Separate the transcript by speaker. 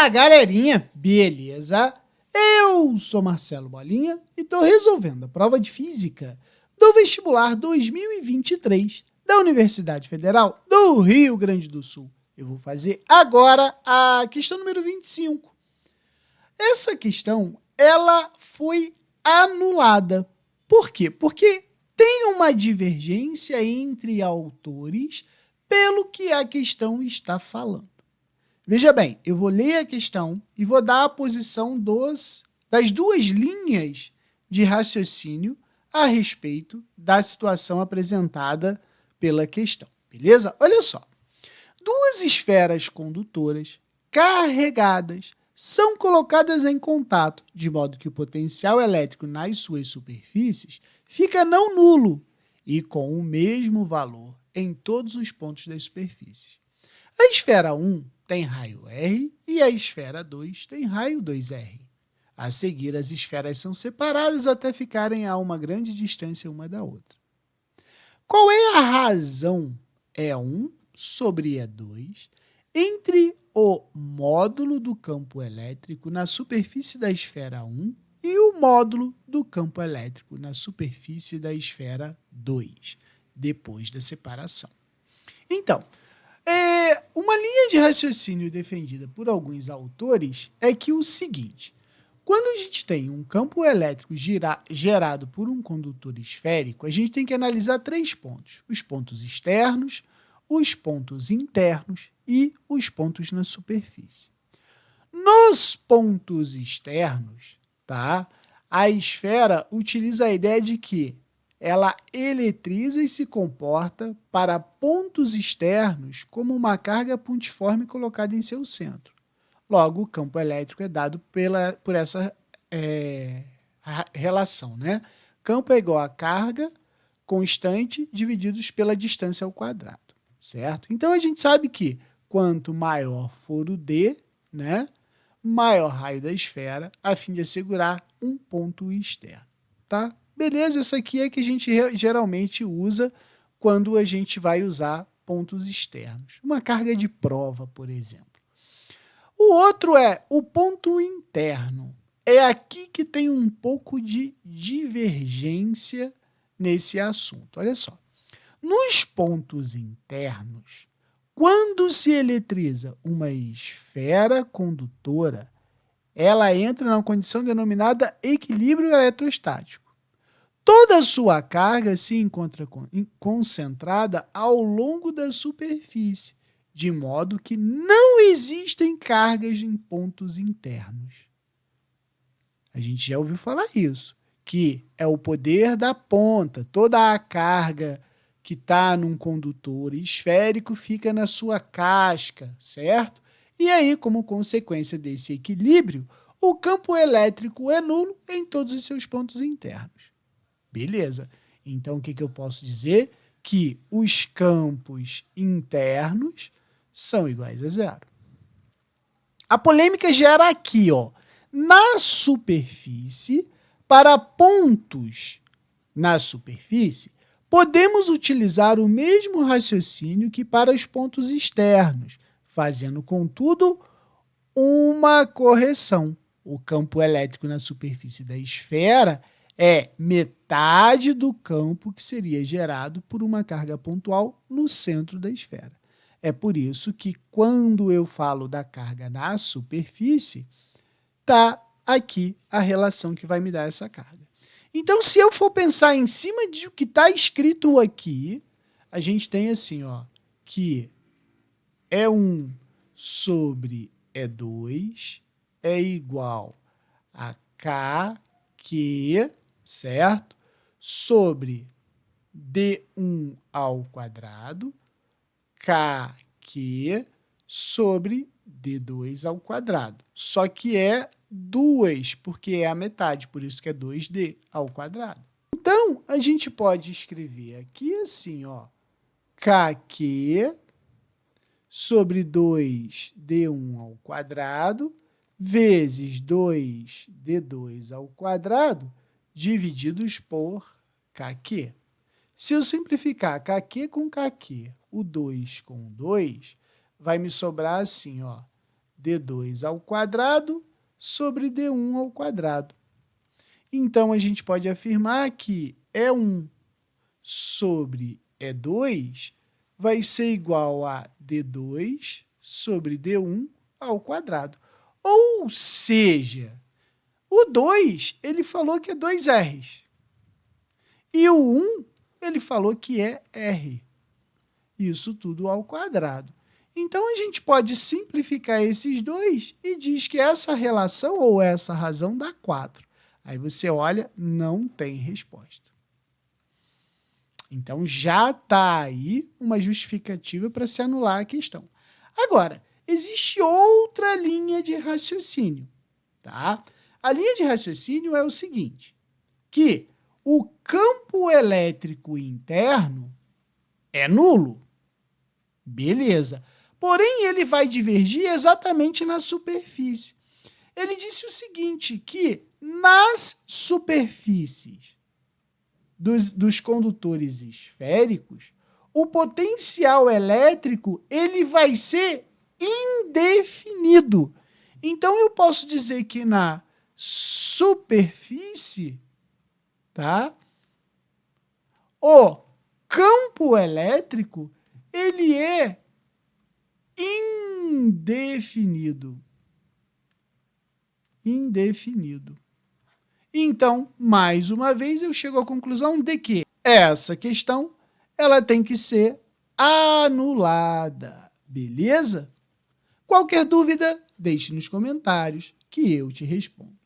Speaker 1: Fala, galerinha, beleza? Eu sou Marcelo Bolinha e estou resolvendo a prova de Física do vestibular 2023 da Universidade Federal do Rio Grande do Sul. Eu vou fazer agora a questão número 25. Essa questão, ela foi anulada. Por quê? Porque tem uma divergência entre autores pelo que a questão está falando. Veja bem, eu vou ler a questão e vou dar a posição das duas linhas de raciocínio a respeito da situação apresentada pela questão, beleza? Olha só, duas esferas condutoras carregadas são colocadas em contato, de modo que o potencial elétrico nas suas superfícies fica não nulo e com o mesmo valor em todos os pontos das superfícies. A esfera 1 tem raio R e a esfera 2 tem raio 2R. A seguir, as esferas são separadas até ficarem a uma grande distância uma da outra. Qual é a razão E1 sobre E2 entre o módulo do campo elétrico na superfície da esfera 1 e o módulo do campo elétrico na superfície da esfera 2, depois da separação? Então, uma linha de raciocínio defendida por alguns autores é que o seguinte: quando a gente tem um campo elétrico gerado por um condutor esférico, a gente tem que analisar três pontos: os pontos externos, os pontos internos e os pontos na superfície. Nos pontos externos, tá, a esfera utiliza a ideia de que ela eletriza e se comporta para pontos externos como uma carga pontiforme colocada em seu centro. Logo, o campo elétrico é dado por essa relação, né? Campo é igual a carga constante divididos pela distância ao quadrado, certo? Então, a gente sabe que quanto maior for o D, né, maior raio da esfera, a fim de assegurar um ponto externo, tá? Beleza, essa aqui é que a gente geralmente usa quando a gente vai usar pontos externos. Uma carga de prova, por exemplo. O outro é o ponto interno. É aqui que tem um pouco de divergência nesse assunto. Olha só. Nos pontos internos, quando se eletriza uma esfera condutora, ela entra na condição denominada equilíbrio eletrostático. Toda a sua carga se encontra concentrada ao longo da superfície, de modo que não existem cargas em pontos internos. A gente já ouviu falar isso, que é o poder da ponta. Toda a carga que está num condutor esférico fica na sua casca, certo? E aí, como consequência desse equilíbrio, o campo elétrico é nulo em todos os seus pontos internos. Beleza. Então, o que eu posso dizer? Que os campos internos são iguais a zero. A polêmica gera aqui, ó, na superfície, para pontos na superfície, podemos utilizar o mesmo raciocínio que para os pontos externos, fazendo, contudo, uma correção. O campo elétrico na superfície da esfera é metade do campo que seria gerado por uma carga pontual no centro da esfera. É por isso que, quando eu falo da carga na superfície, está aqui a relação que vai me dar essa carga. Então, se eu for pensar em cima de o que está escrito aqui, a gente tem assim, ó, que E1 sobre E2 é igual a KQ, certo? Sobre D1 ao quadrado, KQ sobre D2 ao quadrado. Só que é 2, porque é a metade, por isso que é 2D ao quadrado. Então, a gente pode escrever aqui assim, ó, KQ sobre 2D1 ao quadrado vezes 2D2 ao quadrado divididos por KQ. Se eu simplificar KQ com KQ, o 2 com o 2, vai me sobrar assim, ó, D2 ao quadrado sobre D1 ao quadrado. Então, a gente pode afirmar que E1 sobre E2 vai ser igual a D2 sobre D1 ao quadrado. Ou seja, o 2, ele falou que é 2R's. E o 1, ele falou que é R. Isso tudo ao quadrado. Então, a gente pode simplificar esses dois e diz que essa relação ou essa razão dá 4. Aí você olha, não tem resposta. Então, já está aí uma justificativa para se anular a questão. Agora, existe outra linha de raciocínio, tá? A linha de raciocínio é o seguinte, que o campo elétrico interno é nulo. Beleza. Porém, ele vai divergir exatamente na superfície. Ele disse o seguinte, que nas superfícies dos condutores esféricos, o potencial elétrico ele vai ser indefinido. Então, eu posso dizer que na superfície, tá? O campo elétrico ele é indefinido. Indefinido. Então, mais uma vez, eu chego à conclusão de que essa questão ela tem que ser anulada. Beleza? Qualquer dúvida, deixe nos comentários que eu te respondo.